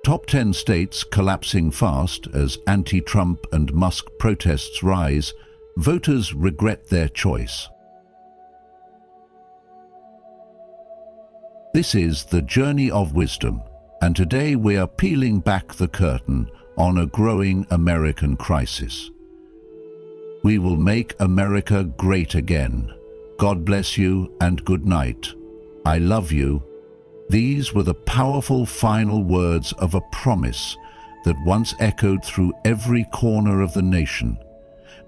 Top 10 states collapsing fast as anti-Trump and Musk protests rise, voters regret their choice. This is the Journey of Wisdom, and today we are peeling back the curtain on a growing American crisis. We will make America great again. God bless you and good night. I love you. These were the powerful final words of a promise that once echoed through every corner of the nation.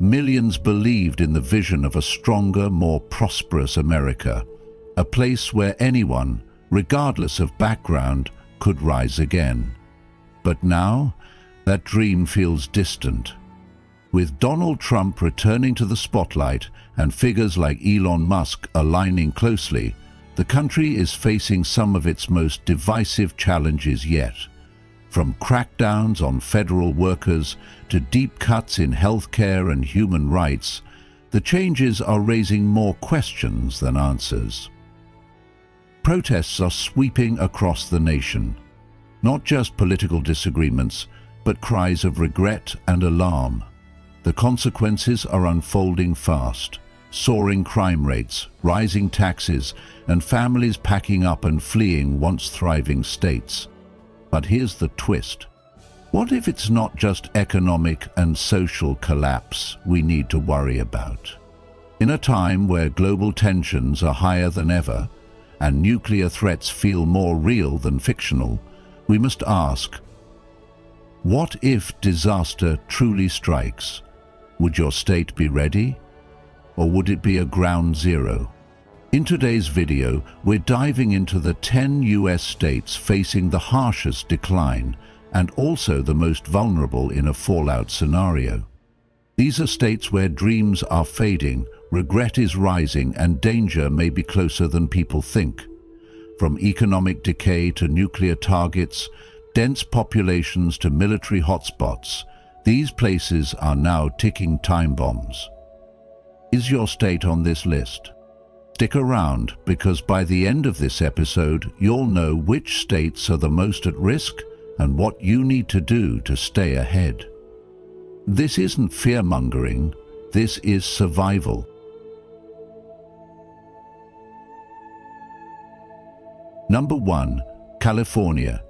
Millions believed in the vision of a stronger, more prosperous America, a place where anyone, regardless of background, could rise again. But now, that dream feels distant. With Donald Trump returning to the spotlight and figures like Elon Musk aligning closely, the country is facing some of its most divisive challenges yet. From crackdowns on federal workers to deep cuts in healthcare and human rights, the changes are raising more questions than answers. Protests are sweeping across the nation. Not just political disagreements, but cries of regret and alarm. The consequences are unfolding fast. Soaring crime rates, rising taxes, and families packing up and fleeing once thriving states. But here's the twist. What if it's not just economic and social collapse we need to worry about? In a time where global tensions are higher than ever, and nuclear threats feel more real than fictional, we must ask, what if disaster truly strikes? Would your state be ready? Or would it be a ground zero? In today's video, we're diving into the 10 US states facing the harshest decline and also the most vulnerable in a fallout scenario. These are states where dreams are fading, regret is rising, and danger may be closer than people think. From economic decay to nuclear targets, dense populations to military hotspots, these places are now ticking time bombs. Is your state on this list? Stick around, because by the end of this episode, you'll know which states are the most at risk and what you need to do to stay ahead. This isn't fear-mongering, this is survival. Number 1. California.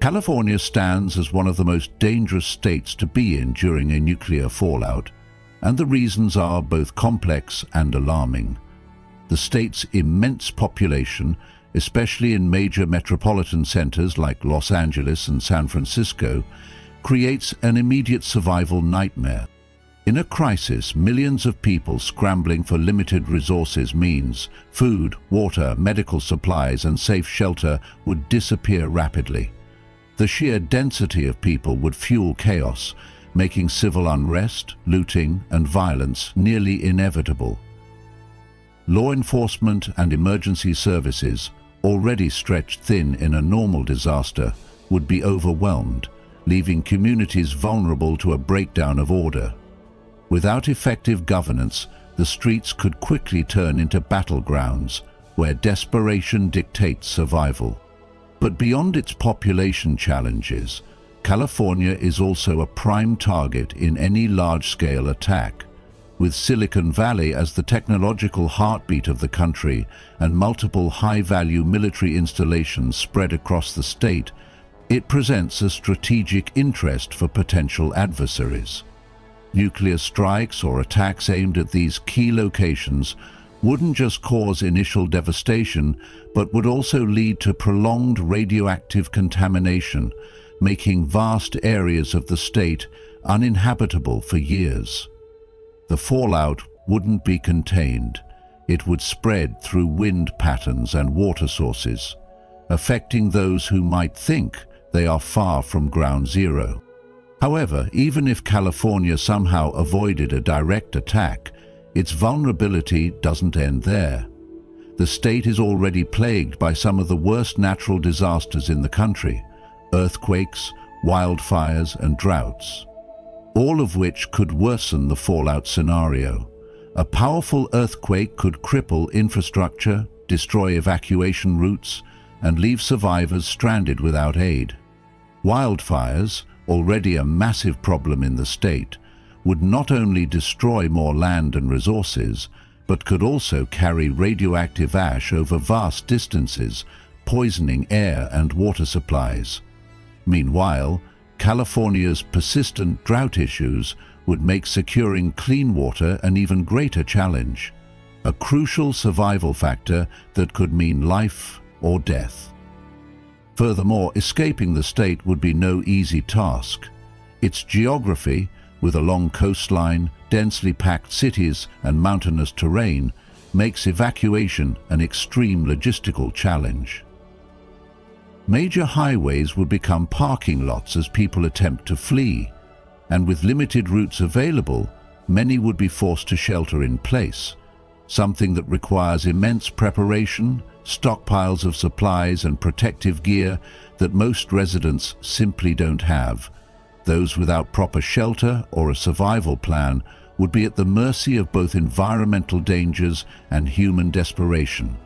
California stands as one of the most dangerous states to be in during a nuclear fallout, and the reasons are both complex and alarming. The state's immense population, especially in major metropolitan centers like Los Angeles and San Francisco, creates an immediate survival nightmare. In a crisis, millions of people scrambling for limited resources means food, water, medical supplies, and safe shelter would disappear rapidly. The sheer density of people would fuel chaos, making civil unrest, looting, and violence nearly inevitable. Law enforcement and emergency services, already stretched thin in a normal disaster, would be overwhelmed, leaving communities vulnerable to a breakdown of order. Without effective governance, the streets could quickly turn into battlegrounds where desperation dictates survival. But beyond its population challenges, California is also a prime target in any large-scale attack. With Silicon Valley as the technological heartbeat of the country and multiple high-value military installations spread across the state, it presents a strategic interest for potential adversaries. Nuclear strikes or attacks aimed at these key locations wouldn't just cause initial devastation, but would also lead to prolonged radioactive contamination, making vast areas of the state uninhabitable for years. The fallout wouldn't be contained. It would spread through wind patterns and water sources, affecting those who might think they are far from ground zero. However, even if California somehow avoided a direct attack, its vulnerability doesn't end there. The state is already plagued by some of the worst natural disasters in the country: earthquakes, wildfires, and droughts, all of which could worsen the fallout scenario. A powerful earthquake could cripple infrastructure, destroy evacuation routes, and leave survivors stranded without aid. Wildfires, already a massive problem in the state, would not only destroy more land and resources, but could also carry radioactive ash over vast distances, poisoning air and water supplies. Meanwhile, California's persistent drought issues would make securing clean water an even greater challenge, a crucial survival factor that could mean life or death. Furthermore, escaping the state would be no easy task. Its geography, with a long coastline, densely packed cities and mountainous terrain, makes evacuation an extreme logistical challenge. Major highways would become parking lots as people attempt to flee, and with limited routes available, many would be forced to shelter in place, something that requires immense preparation, stockpiles of supplies and protective gear that most residents simply don't have. Those without proper shelter or a survival plan would be at the mercy of both environmental dangers and human desperation.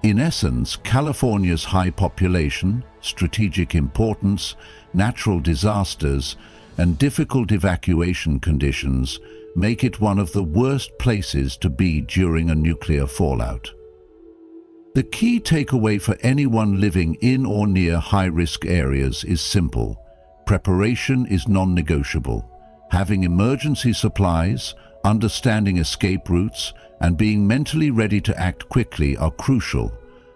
In essence, California's high population, strategic importance, natural disasters, and difficult evacuation conditions make it one of the worst places to be during a nuclear fallout. The key takeaway for anyone living in or near high-risk areas is simple. Preparation is non-negotiable. Having emergency supplies, understanding escape routes, and being mentally ready to act quickly are crucial.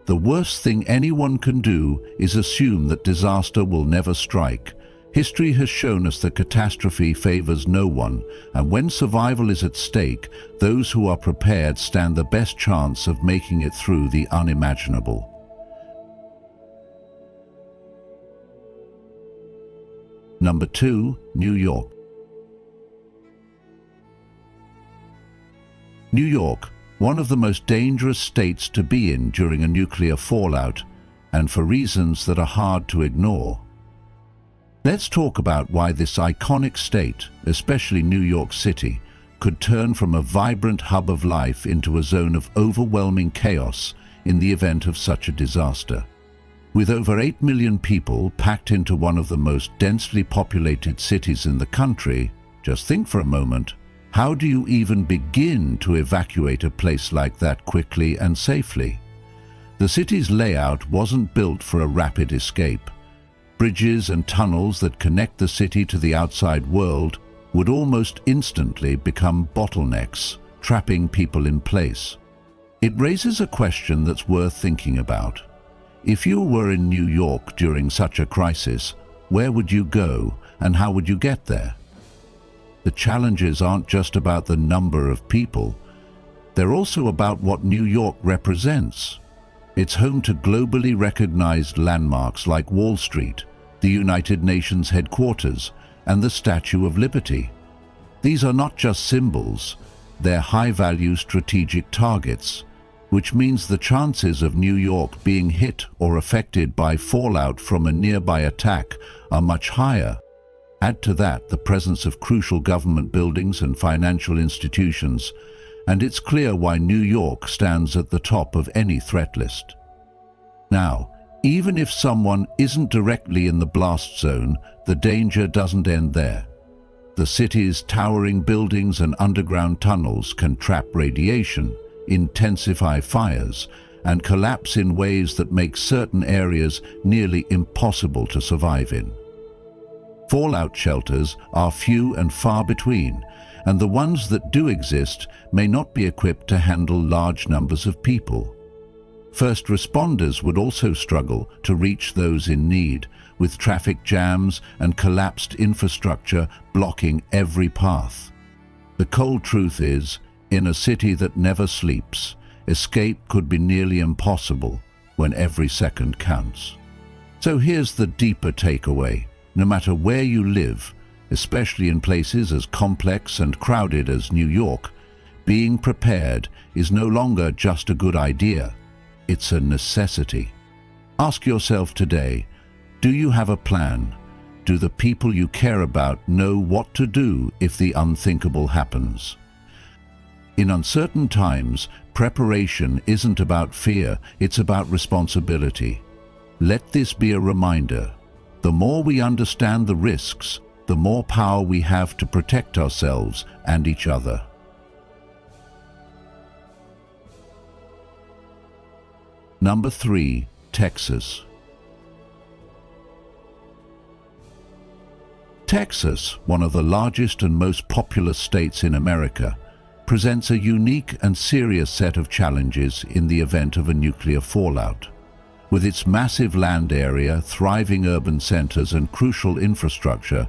The worst thing anyone can do is assume that disaster will never strike. History has shown us that catastrophe favors no one, and when survival is at stake, those who are prepared stand the best chance of making it through the unimaginable. Number 2, New York. New York, one of the most dangerous states to be in during a nuclear fallout, and for reasons that are hard to ignore. Let's talk about why this iconic state, especially New York City, could turn from a vibrant hub of life into a zone of overwhelming chaos in the event of such a disaster. With over 8 million people packed into one of the most densely populated cities in the country, just think for a moment, how do you even begin to evacuate a place like that quickly and safely? The city's layout wasn't built for a rapid escape. Bridges and tunnels that connect the city to the outside world would almost instantly become bottlenecks, trapping people in place. It raises a question that's worth thinking about. If you were in New York during such a crisis, where would you go and how would you get there? The challenges aren't just about the number of people. They're also about what New York represents. It's home to globally recognized landmarks like Wall Street, the United Nations headquarters, and the Statue of Liberty. These are not just symbols, they're high-value strategic targets, which means the chances of New York being hit or affected by fallout from a nearby attack are much higher. Add to that the presence of crucial government buildings and financial institutions, and it's clear why New York stands at the top of any threat list. Now, even if someone isn't directly in the blast zone, the danger doesn't end there. The city's towering buildings and underground tunnels can trap radiation, intensify fires, and collapse in ways that make certain areas nearly impossible to survive in. Fallout shelters are few and far between, and the ones that do exist may not be equipped to handle large numbers of people. First responders would also struggle to reach those in need, with traffic jams and collapsed infrastructure blocking every path. The cold truth is, in a city that never sleeps, escape could be nearly impossible when every second counts. So here's the deeper takeaway. No matter where you live, especially in places as complex and crowded as New York, being prepared is no longer just a good idea, it's a necessity. Ask yourself today, do you have a plan? Do the people you care about know what to do if the unthinkable happens? In uncertain times, Preparation isn't about fear, it's about responsibility. Let this be a reminder. The more we understand the risks, the more power we have to protect ourselves and each other. Number 3. Texas. Texas, one of the largest and most populous states in America, presents a unique and serious set of challenges in the event of a nuclear fallout. With its massive land area, thriving urban centers, and crucial infrastructure,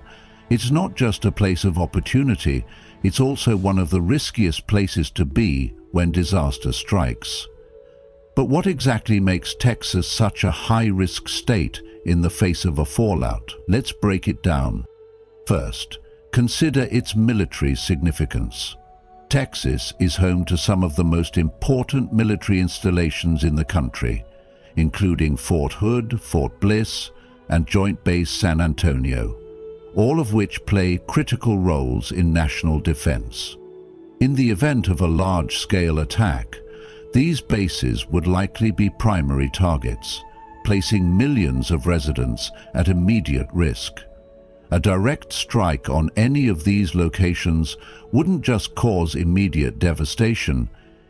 it's not just a place of opportunity, it's also one of the riskiest places to be when disaster strikes. But what exactly makes Texas such a high-risk state in the face of a fallout? Let's break it down. First, consider its military significance. Texas is home to some of the most important military installations in the country, including Fort Hood, Fort Bliss, and Joint Base San Antonio, all of which play critical roles in national defense. In the event of a large-scale attack, these bases would likely be primary targets, placing millions of residents at immediate risk. A direct strike on any of these locations wouldn't just cause immediate devastation,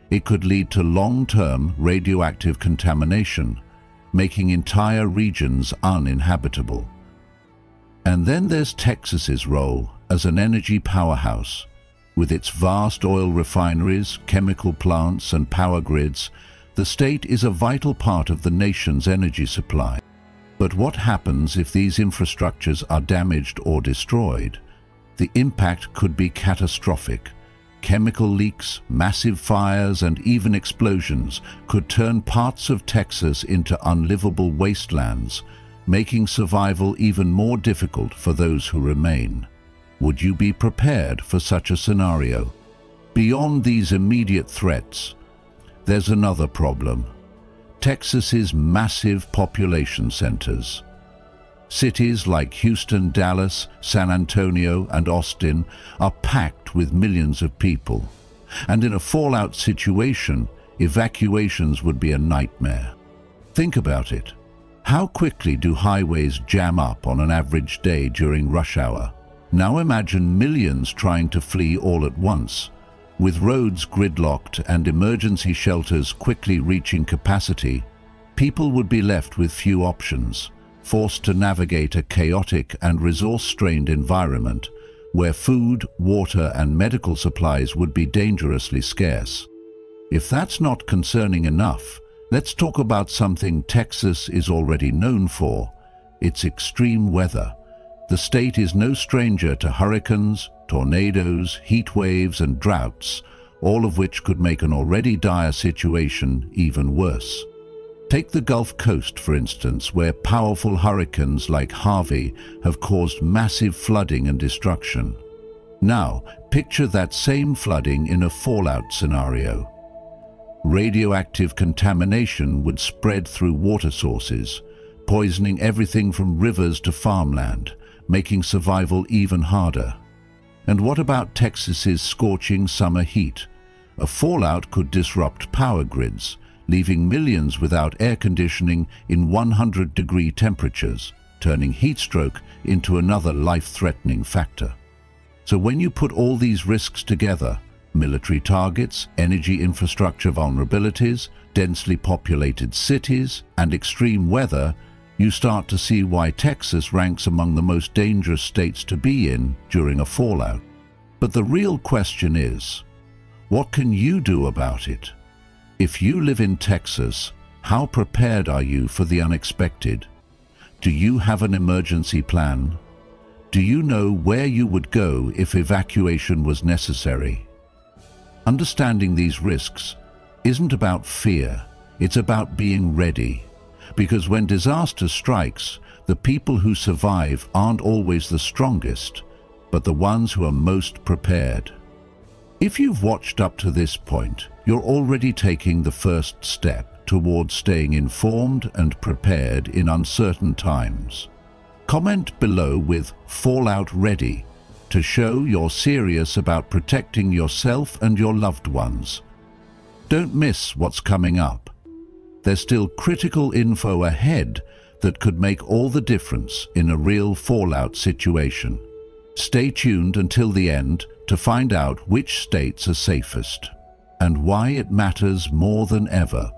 it could lead to long-term radioactive contamination, making entire regions uninhabitable. And then there's Texas's role as an energy powerhouse. With its vast oil refineries, chemical plants, and power grids, the state is a vital part of the nation's energy supply. But what happens if these infrastructures are damaged or destroyed? The impact could be catastrophic. Chemical leaks, massive fires, and even explosions could turn parts of Texas into unlivable wastelands, making survival even more difficult for those who remain. Would you be prepared for such a scenario? Beyond these immediate threats, there's another problem. Texas's massive population centers. Cities like Houston, Dallas, San Antonio, and Austin are packed with millions of people. And in a fallout situation, evacuations would be a nightmare. Think about it. How quickly do highways jam up on an average day during rush hour? Now imagine millions trying to flee all at once. With roads gridlocked and emergency shelters quickly reaching capacity, people would be left with few options, forced to navigate a chaotic and resource-strained environment where food, water, and medical supplies would be dangerously scarce. If that's not concerning enough, let's talk about something Texas is already known for: its extreme weather. The state is no stranger to hurricanes, tornadoes, heat waves, and droughts, all of which could make an already dire situation even worse. Take the Gulf Coast, for instance, where powerful hurricanes like Harvey have caused massive flooding and destruction. Now, picture that same flooding in a fallout scenario. Radioactive contamination would spread through water sources, poisoning everything from rivers to farmland, making survival even harder. And what about Texas's scorching summer heat? A fallout could disrupt power grids, leaving millions without air conditioning in 100-degree temperatures, turning heat stroke into another life-threatening factor. So when you put all these risks together, military targets, energy infrastructure vulnerabilities, densely populated cities, and extreme weather, you start to see why Texas ranks among the most dangerous states to be in during a fallout. But the real question is, what can you do about it? If you live in Texas, how prepared are you for the unexpected? Do you have an emergency plan? Do you know where you would go if evacuation was necessary? Understanding these risks isn't about fear, it's about being ready. Because when disaster strikes, the people who survive aren't always the strongest, but the ones who are most prepared. If you've watched up to this point, you're already taking the first step towards staying informed and prepared in uncertain times. Comment below with "Fallout Ready" to show you're serious about protecting yourself and your loved ones. Don't miss what's coming up. There's still critical info ahead that could make all the difference in a real fallout situation. Stay tuned until the end to find out which states are safest and why it matters more than ever.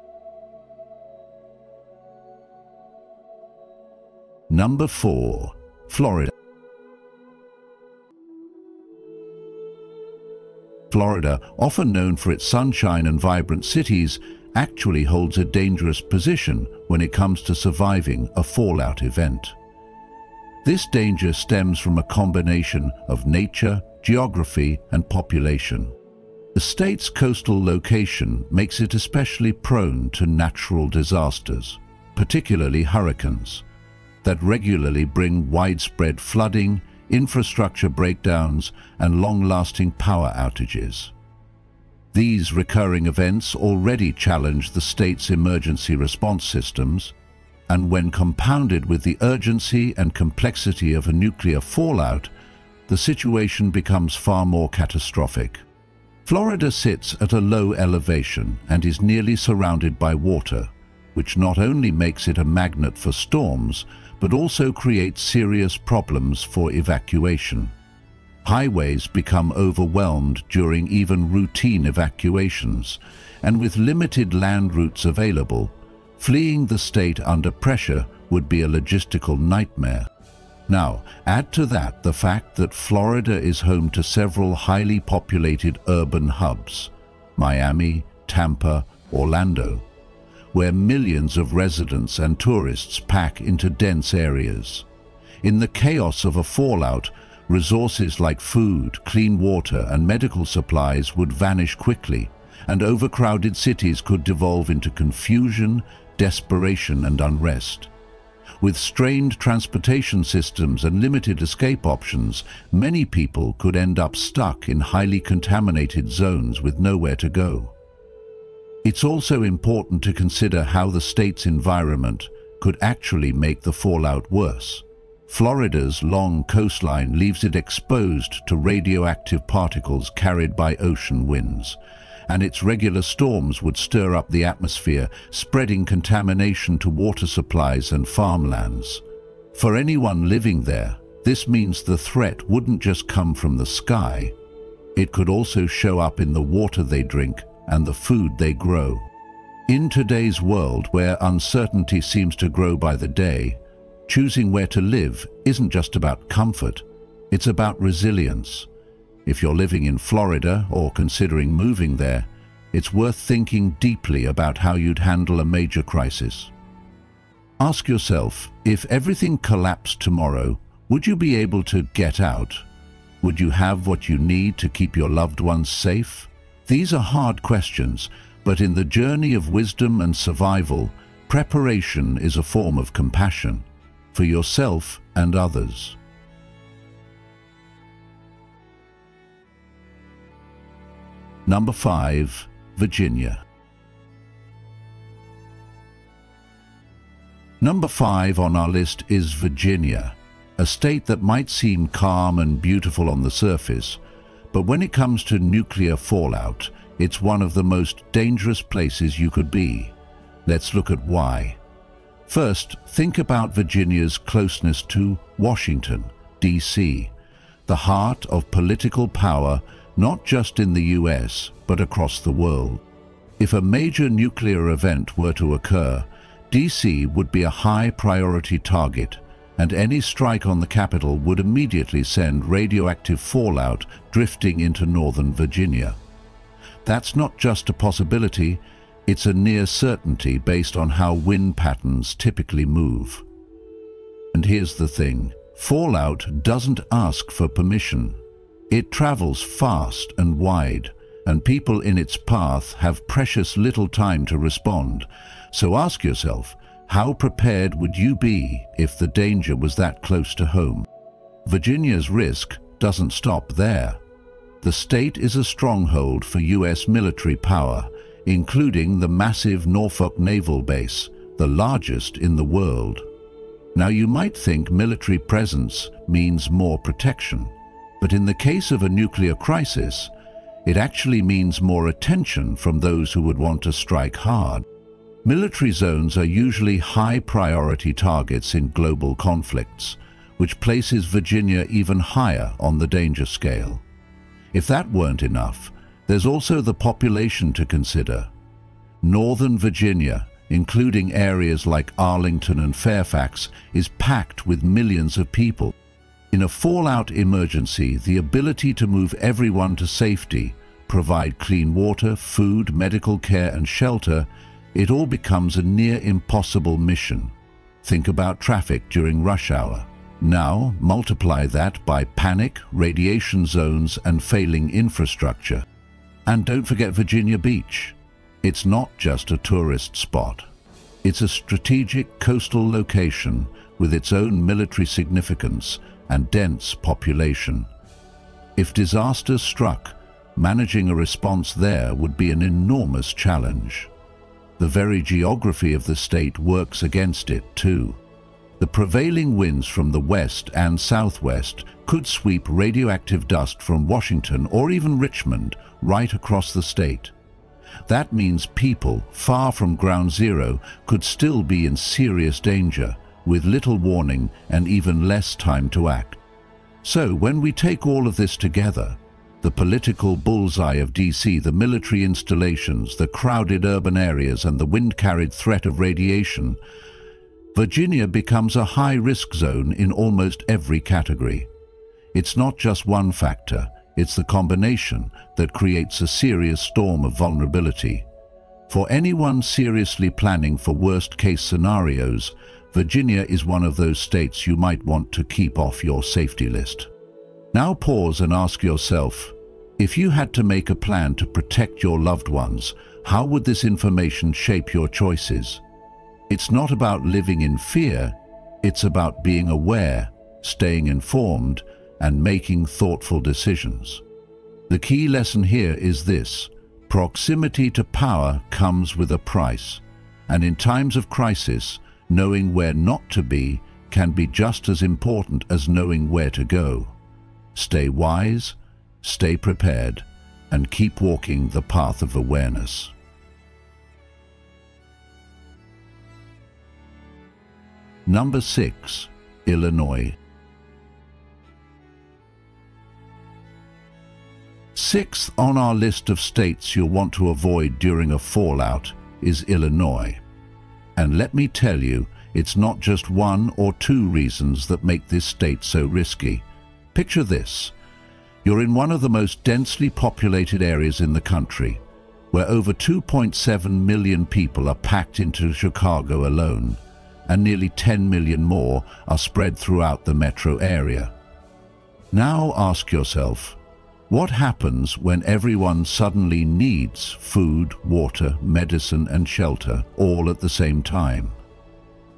Number 4. Florida. Florida, often known for its sunshine and vibrant cities, actually holds a dangerous position when it comes to surviving a fallout event. This danger stems from a combination of nature, geography, and population. The state's coastal location makes it especially prone to natural disasters, particularly hurricanes, that regularly bring widespread flooding, infrastructure breakdowns, and long-lasting power outages. These recurring events already challenge the state's emergency response systems, and when compounded with the urgency and complexity of a nuclear fallout, the situation becomes far more catastrophic. Florida sits at a low elevation and is nearly surrounded by water, which not only makes it a magnet for storms, but also creates serious problems for evacuation. Highways become overwhelmed during even routine evacuations, and with limited land routes available, fleeing the state under pressure would be a logistical nightmare. Now, add to that the fact that Florida is home to several highly populated urban hubs, Miami, Tampa, Orlando, where millions of residents and tourists pack into dense areas. In the chaos of a fallout, resources like food, clean water, and medical supplies would vanish quickly, and overcrowded cities could devolve into confusion, desperation, and unrest. With strained transportation systems and limited escape options, many people could end up stuck in highly contaminated zones with nowhere to go. It's also important to consider how the state's environment could actually make the fallout worse. Florida's long coastline leaves it exposed to radioactive particles carried by ocean winds, and its regular storms would stir up the atmosphere, spreading contamination to water supplies and farmlands. For anyone living there, this means the threat wouldn't just come from the sky. It could also show up in the water they drink and the food they grow. In today's world, where uncertainty seems to grow by the day, choosing where to live isn't just about comfort, it's about resilience. If you're living in Florida or considering moving there, it's worth thinking deeply about how you'd handle a major crisis. Ask yourself, if everything collapsed tomorrow, would you be able to get out? Would you have what you need to keep your loved ones safe? These are hard questions, but in the journey of wisdom and survival, preparation is a form of compassion for yourself and others. Number 5. Virginia. Number 5 on our list is Virginia, a state that might seem calm and beautiful on the surface, but when it comes to nuclear fallout, it's one of the most dangerous places you could be. Let's look at why. First, think about Virginia's closeness to Washington, D.C., the heart of political power not just in the US, but across the world. If a major nuclear event were to occur, D.C. would be a high-priority target, and any strike on the capital would immediately send radioactive fallout drifting into northern Virginia. That's not just a possibility, it's a near certainty based on how wind patterns typically move. And here's the thing, fallout doesn't ask for permission. It travels fast and wide, and people in its path have precious little time to respond. So ask yourself, how prepared would you be if the danger was that close to home? Virginia's risk doesn't stop there. The state is a stronghold for US military power, including the massive Norfolk Naval Base, the largest in the world. Now you might think military presence means more protection, but in the case of a nuclear crisis, It actually means more attention from those who would want to strike hard. Military zones are usually high-priority targets in global conflicts, which places Virginia even higher on the danger scale. If that weren't enough, there's also the population to consider. Northern Virginia, including areas like Arlington and Fairfax, is packed with millions of people. In a fallout emergency, the ability to move everyone to safety, provide clean water, food, medical care and shelter, it all becomes a near impossible mission. Think about traffic during rush hour. Now multiply that by panic, radiation zones and failing infrastructure. And don't forget Virginia Beach. It's not just a tourist spot. It's a strategic coastal location with its own military significance and dense population. If disaster struck, managing a response there would be an enormous challenge. The very geography of the state works against it too. The prevailing winds from the west and southwest could sweep radioactive dust from Washington or even Richmond right across the state. That means people far from ground zero could still be in serious danger, with little warning and even less time to act. So when we take all of this together, the political bullseye of DC, the military installations, the crowded urban areas and the wind-carried threat of radiation, Virginia becomes a high-risk zone in almost every category. It's not just one factor, it's the combination that creates a serious storm of vulnerability. For anyone seriously planning for worst-case scenarios, Virginia is one of those states you might want to keep off your safety list. Now pause and ask yourself, if you had to make a plan to protect your loved ones, how would this information shape your choices? It's not about living in fear, it's about being aware, staying informed, and making thoughtful decisions. The key lesson here is this: proximity to power comes with a price, and in times of crisis, knowing where not to be can be just as important as knowing where to go. Stay wise, stay prepared, and keep walking the path of awareness. Number 6. Illinois. Sixth on our list of states you'll want to avoid during a fallout is Illinois. And let me tell you, it's not just one or two reasons that make this state so risky. Picture this. You're in one of the most densely populated areas in the country, where over 2.7 million people are packed into Chicago alone, and nearly 10 million more are spread throughout the metro area. Now ask yourself, what happens when everyone suddenly needs food, water, medicine and shelter all at the same time?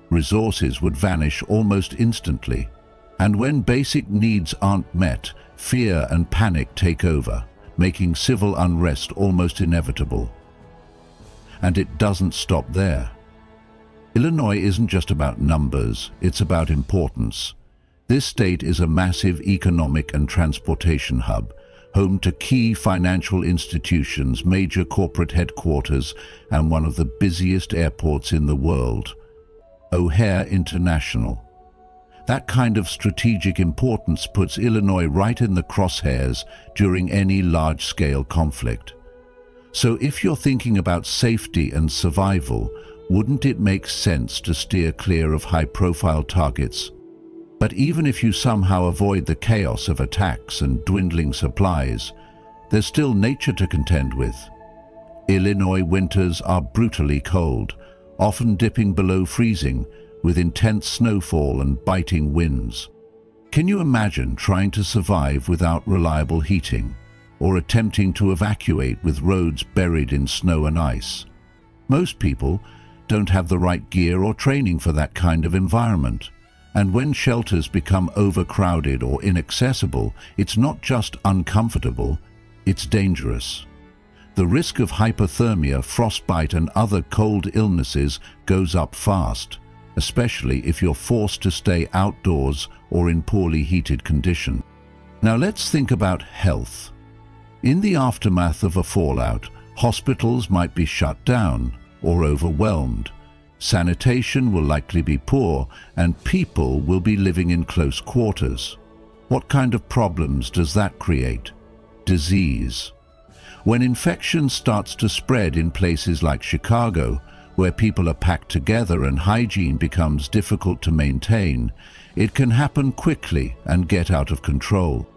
Resources would vanish almost instantly, and when basic needs aren't met, fear and panic take over, making civil unrest almost inevitable. And it doesn't stop there. Illinois isn't just about numbers, it's about importance. This state is a massive economic and transportation hub, home to key financial institutions, major corporate headquarters, and one of the busiest airports in the world, O'Hare International. That kind of strategic importance puts Illinois right in the crosshairs during any large-scale conflict. So if you're thinking about safety and survival, wouldn't it make sense to steer clear of high-profile targets? But even if you somehow avoid the chaos of attacks and dwindling supplies, there's still nature to contend with. Illinois winters are brutally cold, often dipping below freezing, with intense snowfall and biting winds. Can you imagine trying to survive without reliable heating, or attempting to evacuate with roads buried in snow and ice? Most people don't have the right gear or training for that kind of environment. And when shelters become overcrowded or inaccessible, it's not just uncomfortable, it's dangerous. The risk of hypothermia, frostbite and other cold illnesses goes up fast, especially if you're forced to stay outdoors or in poorly heated conditions. Now let's think about health. In the aftermath of a fallout, hospitals might be shut down or overwhelmed. Sanitation will likely be poor, and people will be living in close quarters. What kind of problems does that create? Disease. When infection starts to spread in places like Chicago, where people are packed together and hygiene becomes difficult to maintain, it can happen quickly and get out of control.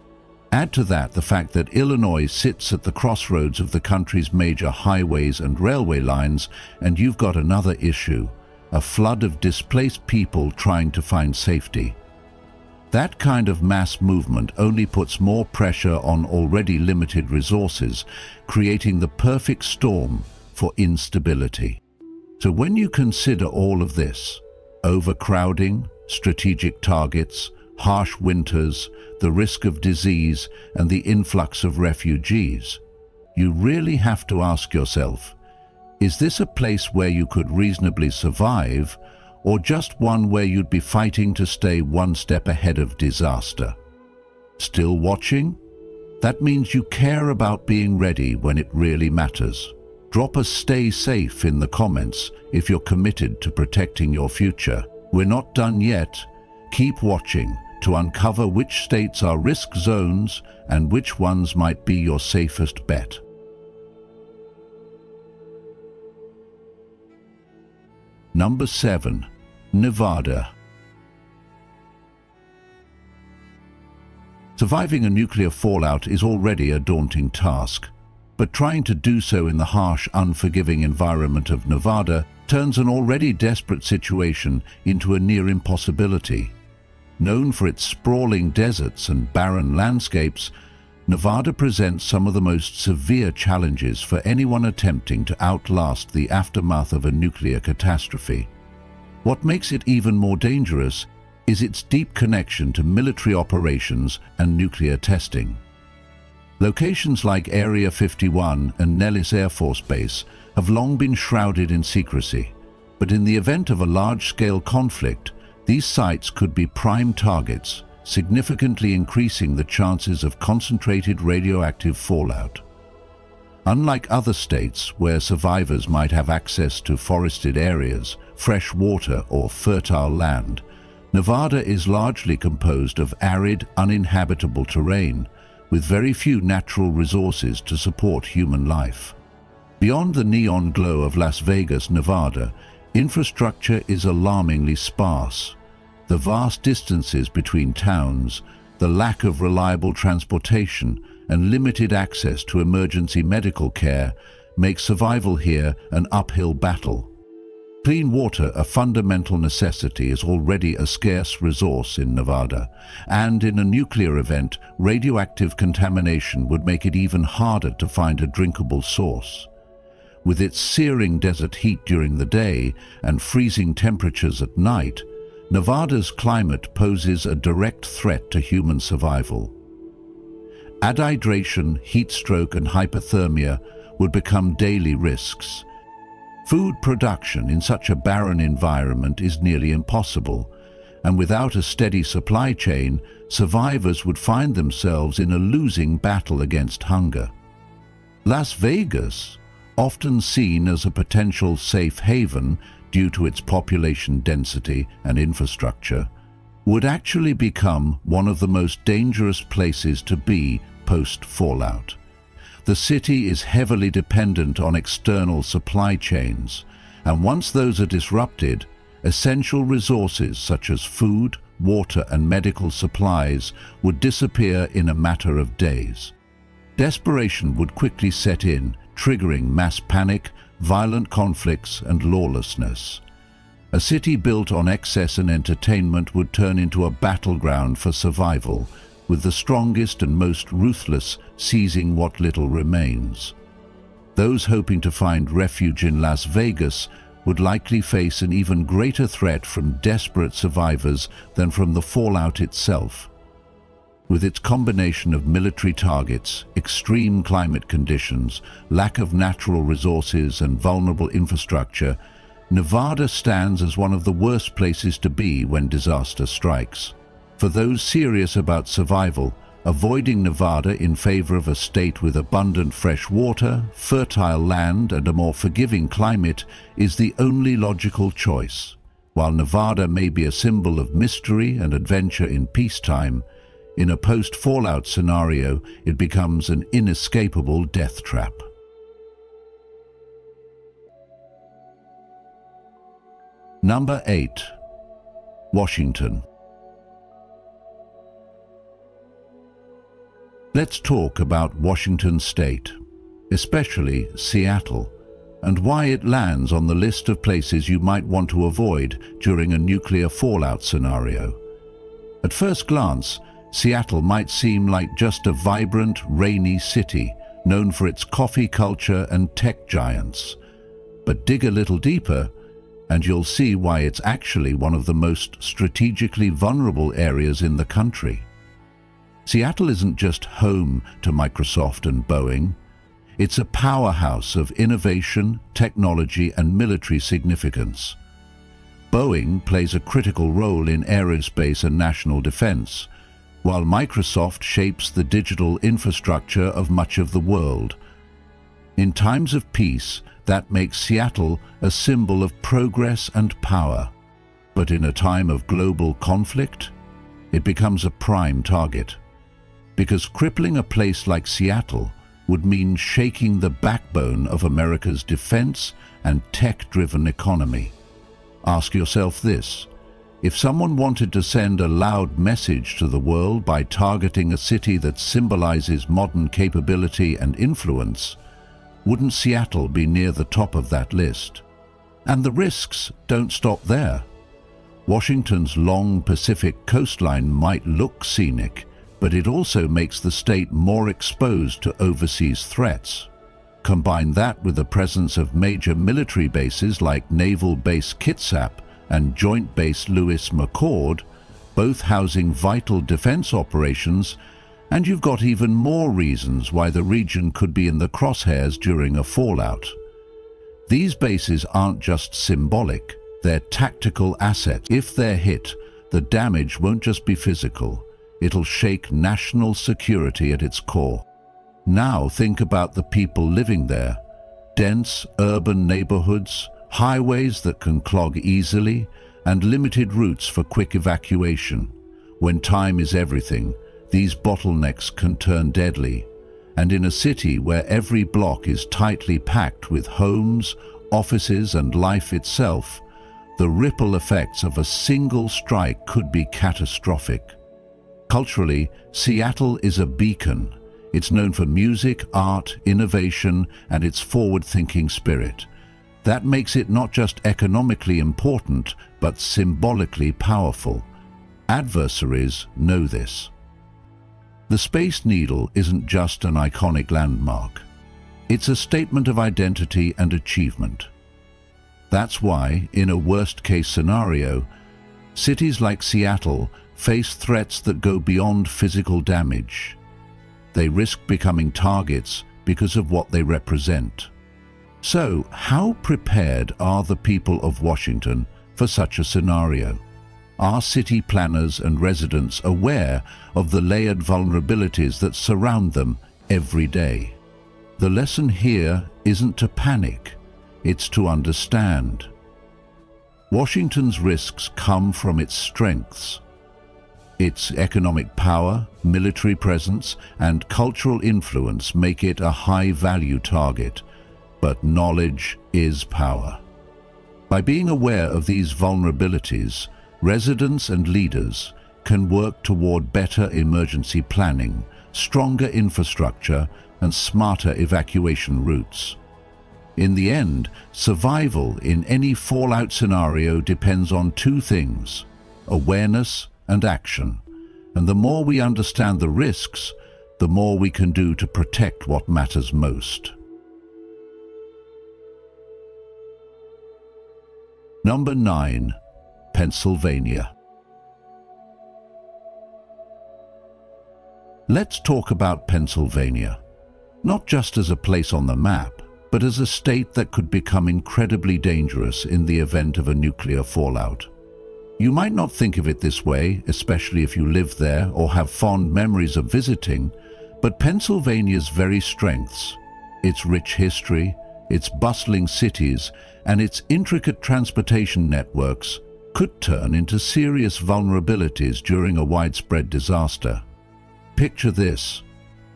Add to that the fact that Illinois sits at the crossroads of the country's major highways and railway lines, and you've got another issue: a flood of displaced people trying to find safety. That kind of mass movement only puts more pressure on already limited resources, creating the perfect storm for instability. So when you consider all of this, overcrowding, strategic targets, harsh winters, the risk of disease, and the influx of refugees, you really have to ask yourself, is this a place where you could reasonably survive, or just one where you'd be fighting to stay one step ahead of disaster? Still watching? That means you care about being ready when it really matters. Drop a "stay safe" in the comments if you're committed to protecting your future. We're not done yet. Keep watching to uncover which states are risk zones and which ones might be your safest bet. Number 7. Nevada. Surviving a nuclear fallout is already a daunting task, but trying to do so in the harsh, unforgiving environment of Nevada turns an already desperate situation into a near impossibility. Known for its sprawling deserts and barren landscapes, Nevada presents some of the most severe challenges for anyone attempting to outlast the aftermath of a nuclear catastrophe. What makes it even more dangerous is its deep connection to military operations and nuclear testing. Locations like Area 51 and Nellis Air Force Base have long been shrouded in secrecy, but in the event of a large-scale conflict, these sites could be prime targets, significantly increasing the chances of concentrated radioactive fallout. Unlike other states where survivors might have access to forested areas, fresh water, or fertile land, Nevada is largely composed of arid, uninhabitable terrain, with very few natural resources to support human life. Beyond the neon glow of Las Vegas, Nevada, infrastructure is alarmingly sparse. The vast distances between towns, the lack of reliable transportation, and limited access to emergency medical care make survival here an uphill battle. Clean water, a fundamental necessity, is already a scarce resource in Nevada, and in a nuclear event, radioactive contamination would make it even harder to find a drinkable source. With its searing desert heat during the day and freezing temperatures at night, Nevada's climate poses a direct threat to human survival. Dehydration, heat stroke, and hypothermia would become daily risks. Food production in such a barren environment is nearly impossible, and without a steady supply chain, survivors would find themselves in a losing battle against hunger. Las Vegas, often seen as a potential safe haven due to its population density and infrastructure, would actually become one of the most dangerous places to be post-fallout. The city is heavily dependent on external supply chains, and once those are disrupted, essential resources such as food, water, and medical supplies would disappear in a matter of days. Desperation would quickly set in, triggering mass panic, violent conflicts, and lawlessness. A city built on excess and entertainment would turn into a battleground for survival, with the strongest and most ruthless seizing what little remains. Those hoping to find refuge in Las Vegas would likely face an even greater threat from desperate survivors than from the fallout itself. With its combination of military targets, extreme climate conditions, lack of natural resources, and vulnerable infrastructure, Nevada stands as one of the worst places to be when disaster strikes. For those serious about survival, avoiding Nevada in favor of a state with abundant fresh water, fertile land, and a more forgiving climate is the only logical choice. While Nevada may be a symbol of mystery and adventure in peacetime, in a post-fallout scenario, it becomes an inescapable death trap. Number 8. Washington. Let's talk about Washington State, especially Seattle, and why it lands on the list of places you might want to avoid during a nuclear fallout scenario. At first glance, Seattle might seem like just a vibrant, rainy city known for its coffee culture and tech giants. But dig a little deeper, and you'll see why it's actually one of the most strategically vulnerable areas in the country. Seattle isn't just home to Microsoft and Boeing. It's a powerhouse of innovation, technology, and military significance. Boeing plays a critical role in aerospace and national defense, while Microsoft shapes the digital infrastructure of much of the world. In times of peace, that makes Seattle a symbol of progress and power. But in a time of global conflict, it becomes a prime target. Because crippling a place like Seattle would mean shaking the backbone of America's defense and tech-driven economy. Ask yourself this: if someone wanted to send a loud message to the world by targeting a city that symbolizes modern capability and influence, wouldn't Seattle be near the top of that list? And the risks don't stop there. Washington's long Pacific coastline might look scenic, but it also makes the state more exposed to overseas threats. Combine that with the presence of major military bases like Naval Base Kitsap and Joint Base Lewis McChord, both housing vital defense operations, and you've got even more reasons why the region could be in the crosshairs during a fallout. These bases aren't just symbolic, they're tactical assets. If they're hit, the damage won't just be physical. It'll shake national security at its core. Now think about the people living there. Dense urban neighborhoods, highways that can clog easily, and limited routes for quick evacuation. When time is everything, these bottlenecks can turn deadly. And in a city where every block is tightly packed with homes, offices, and life itself, the ripple effects of a single strike could be catastrophic. Culturally, Seattle is a beacon. It's known for music, art, innovation, and its forward-thinking spirit. That makes it not just economically important, but symbolically powerful. Adversaries know this. The Space Needle isn't just an iconic landmark. It's a statement of identity and achievement. That's why, in a worst-case scenario, cities like Seattle face threats that go beyond physical damage. They risk becoming targets because of what they represent. So, how prepared are the people of Washington for such a scenario? Are city planners and residents aware of the layered vulnerabilities that surround them every day? The lesson here isn't to panic, it's to understand. Washington's risks come from its strengths. Its economic power, military presence, and cultural influence make it a high-value target. But knowledge is power. By being aware of these vulnerabilities, residents and leaders can work toward better emergency planning, stronger infrastructure, and smarter evacuation routes. In the end, survival in any fallout scenario depends on two things: awareness and action. And the more we understand the risks, the more we can do to protect what matters most. Number 9. Pennsylvania. Let's talk about Pennsylvania, not just as a place on the map, but as a state that could become incredibly dangerous in the event of a nuclear fallout. You might not think of it this way, especially if you live there or have fond memories of visiting, but Pennsylvania's very strengths, its rich history, its bustling cities, and its intricate transportation networks could turn into serious vulnerabilities during a widespread disaster. Picture this: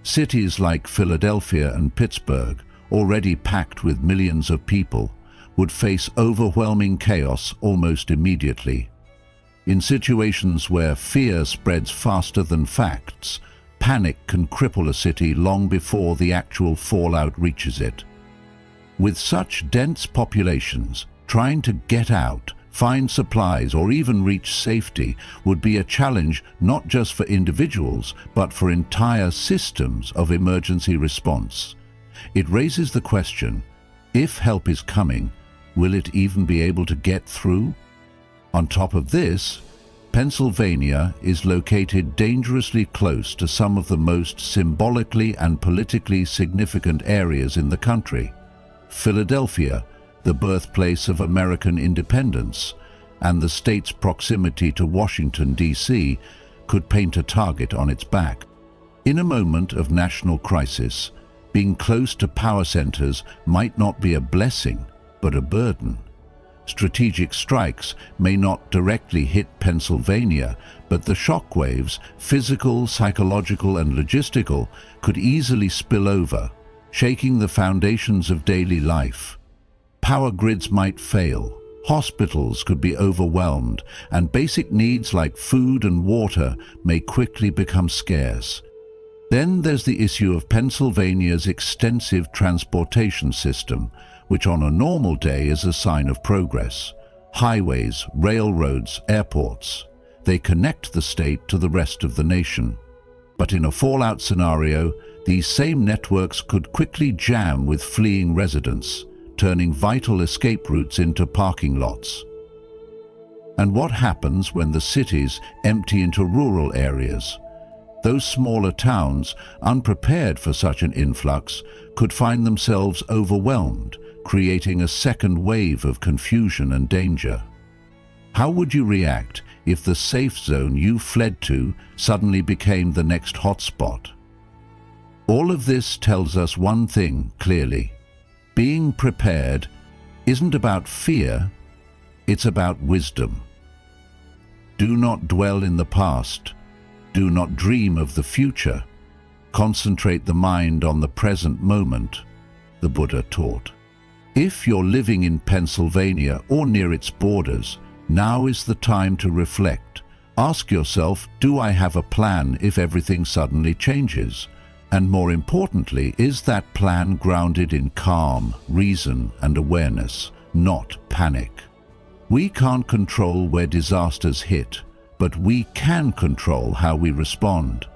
cities like Philadelphia and Pittsburgh, already packed with millions of people, would face overwhelming chaos almost immediately. In situations where fear spreads faster than facts, panic can cripple a city long before the actual fallout reaches it. With such dense populations, trying to get out, find supplies, or even reach safety would be a challenge not just for individuals, but for entire systems of emergency response. It raises the question, if help is coming, will it even be able to get through? On top of this, Pennsylvania is located dangerously close to some of the most symbolically and politically significant areas in the country. Philadelphia, the birthplace of American independence, and the state's proximity to Washington, D.C., could paint a target on its back. In a moment of national crisis, being close to power centers might not be a blessing, but a burden. Strategic strikes may not directly hit Pennsylvania, but the shockwaves, physical, psychological, and logistical, could easily spill over, shaking the foundations of daily life. Power grids might fail, hospitals could be overwhelmed, and basic needs like food and water may quickly become scarce. Then there's the issue of Pennsylvania's extensive transportation system, which on a normal day is a sign of progress. Highways, railroads, airports. They connect the state to the rest of the nation. But in a fallout scenario, these same networks could quickly jam with fleeing residents, turning vital escape routes into parking lots. And what happens when the cities empty into rural areas? Those smaller towns, unprepared for such an influx, could find themselves overwhelmed, creating a second wave of confusion and danger. How would you react if the safe zone you fled to suddenly became the next hotspot? All of this tells us one thing clearly. Being prepared isn't about fear, it's about wisdom. Do not dwell in the past. Do not dream of the future. Concentrate the mind on the present moment, the Buddha taught. If you're living in Pennsylvania or near its borders, now is the time to reflect. Ask yourself, do I have a plan if everything suddenly changes? And more importantly, is that plan grounded in calm, reason, and awareness, not panic? We can't control where disasters hit, but we can control how we respond.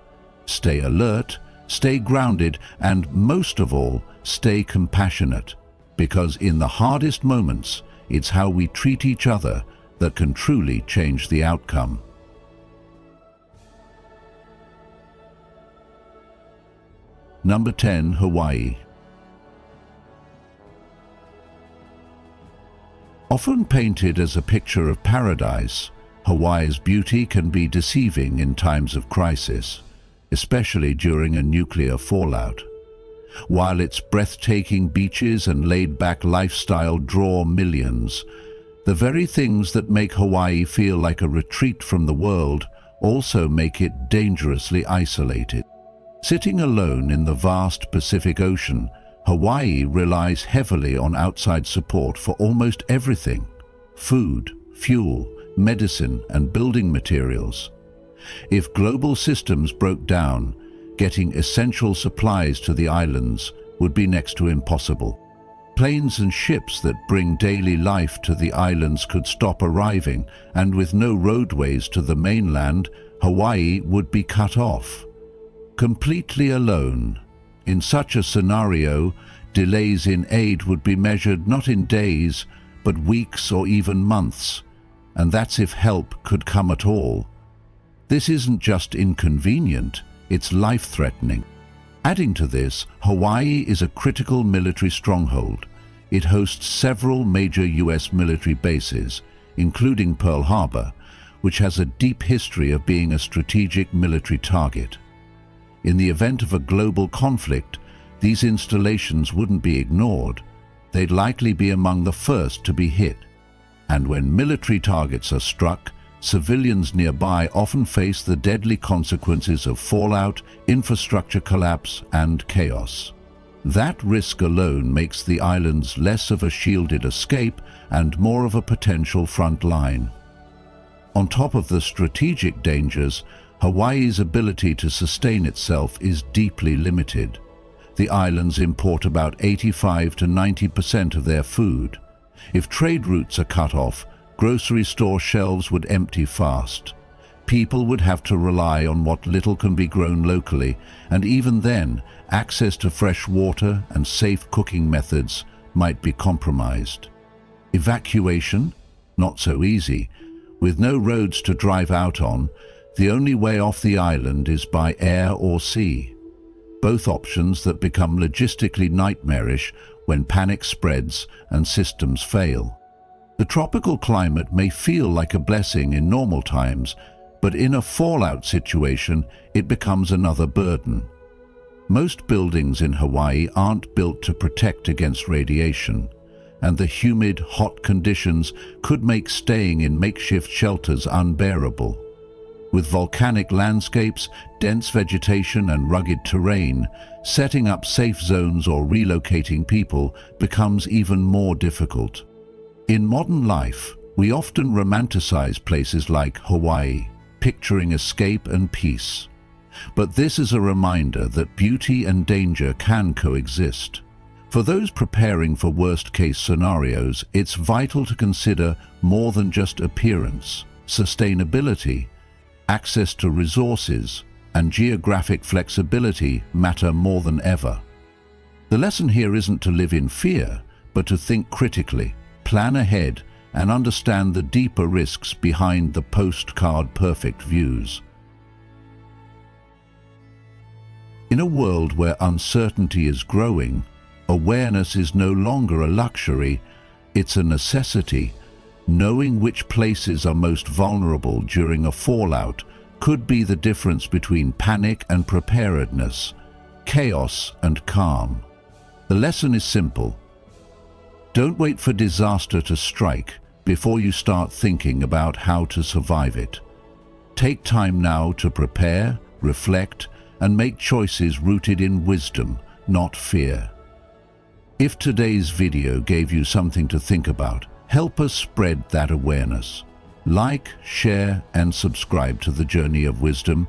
Stay alert, stay grounded, and most of all, stay compassionate, because in the hardest moments, it's how we treat each other that can truly change the outcome. Number 10, Hawaii. Often painted as a picture of paradise, Hawaii's beauty can be deceiving in times of crisis, especially during a nuclear fallout. While its breathtaking beaches and laid-back lifestyle draw millions, the very things that make Hawaii feel like a retreat from the world also make it dangerously isolated. Sitting alone in the vast Pacific Ocean, Hawaii relies heavily on outside support for almost everything: food, fuel, medicine, and building materials. If global systems broke down, getting essential supplies to the islands would be next to impossible. Planes and ships that bring daily life to the islands could stop arriving, and with no roadways to the mainland, Hawaii would be cut off. Completely alone. In such a scenario, delays in aid would be measured not in days, but weeks or even months, and that's if help could come at all. This isn't just inconvenient, it's life-threatening. Adding to this, Hawaii is a critical military stronghold. It hosts several major U.S. military bases, including Pearl Harbor, which has a deep history of being a strategic military target. In the event of a global conflict, these installations wouldn't be ignored. They'd likely be among the first to be hit. And when military targets are struck, civilians nearby often face the deadly consequences of fallout, infrastructure collapse, and chaos. That risk alone makes the islands less of a shielded escape and more of a potential front line. On top of the strategic dangers, Hawaii's ability to sustain itself is deeply limited. The islands import about 85 to 90% of their food. If trade routes are cut off, grocery store shelves would empty fast. People would have to rely on what little can be grown locally, and even then, access to fresh water and safe cooking methods might be compromised. Evacuation? Not so easy. With no roads to drive out on, the only way off the island is by air or sea. Both options that become logistically nightmarish when panic spreads and systems fail. The tropical climate may feel like a blessing in normal times, but in a fallout situation, it becomes another burden. Most buildings in Hawaii aren't built to protect against radiation, and the humid, hot conditions could make staying in makeshift shelters unbearable. With volcanic landscapes, dense vegetation, and rugged terrain, setting up safe zones or relocating people becomes even more difficult. In modern life, we often romanticize places like Hawaii, picturing escape and peace. But this is a reminder that beauty and danger can coexist. For those preparing for worst-case scenarios, it's vital to consider more than just appearance. Sustainability, access to resources, and geographic flexibility matter more than ever. The lesson here isn't to live in fear, but to think critically, plan ahead, and understand the deeper risks behind the postcard perfect views. In a world where uncertainty is growing, awareness is no longer a luxury, it's a necessity. Knowing which places are most vulnerable during a fallout could be the difference between panic and preparedness, chaos and calm. The lesson is simple. Don't wait for disaster to strike before you start thinking about how to survive it. Take time now to prepare, reflect, and make choices rooted in wisdom, not fear. If today's video gave you something to think about, help us spread that awareness. Like, share, and subscribe to the Journey of Wisdom,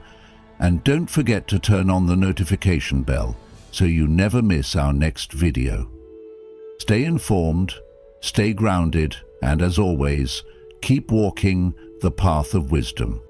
and don't forget to turn on the notification bell so you never miss our next video. Stay informed, stay grounded, and as always, keep walking the path of wisdom.